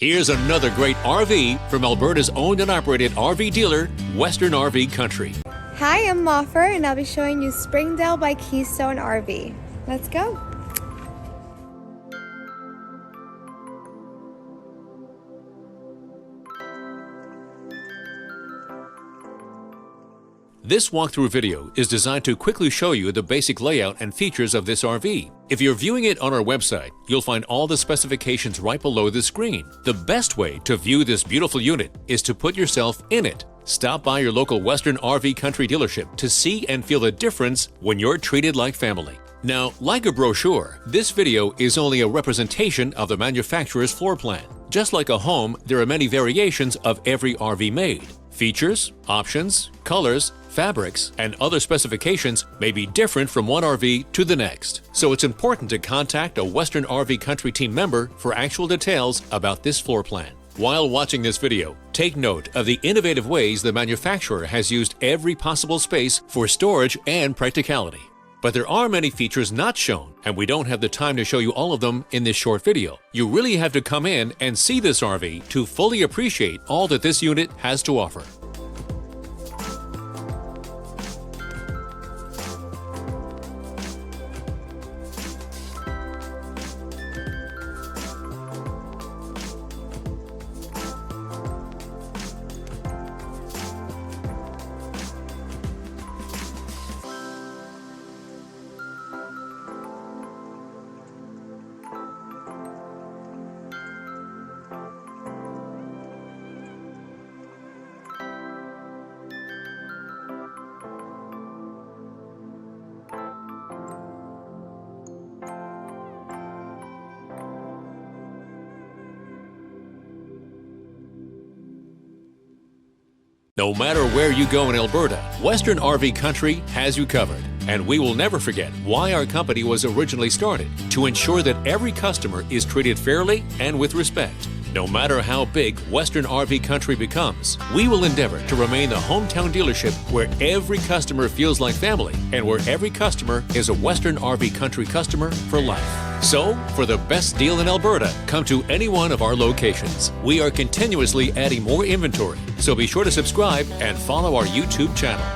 Here's another great RV from Alberta's owned and operated RV dealer, Western RV Country. Hi, I'm Moffer, and I'll be showing you Springdale by Keystone RV. Let's go. This walkthrough video is designed to quickly show you the basic layout and features of this RV. If you're viewing it on our website, you'll find all the specifications right below the screen. The best way to view this beautiful unit is to put yourself in it. Stop by your local Western RV Country dealership to see and feel the difference when you're treated like family. Now, like a brochure, this video is only a representation of the manufacturer's floor plan. Just like a home, there are many variations of every RV made. Features, options, colors, fabrics, and other specifications may be different from one RV to the next. So it's important to contact a Western RV Country team member for actual details about this floor plan. While watching this video, take note of the innovative ways the manufacturer has used every possible space for storage and practicality. But there are many features not shown, and we don't have the time to show you all of them in this short video. You really have to come in and see this RV to fully appreciate all that this unit has to offer. No matter where you go in Alberta, Western RV Country has you covered. And we will never forget why our company was originally started, to ensure that every customer is treated fairly and with respect. No matter how big Western RV Country becomes, we will endeavor to remain the hometown dealership where every customer feels like family and where every customer is a Western RV Country customer for life. So, for the best deal in Alberta, come to any one of our locations. We are continuously adding more inventory, so be sure to subscribe and follow our YouTube channel.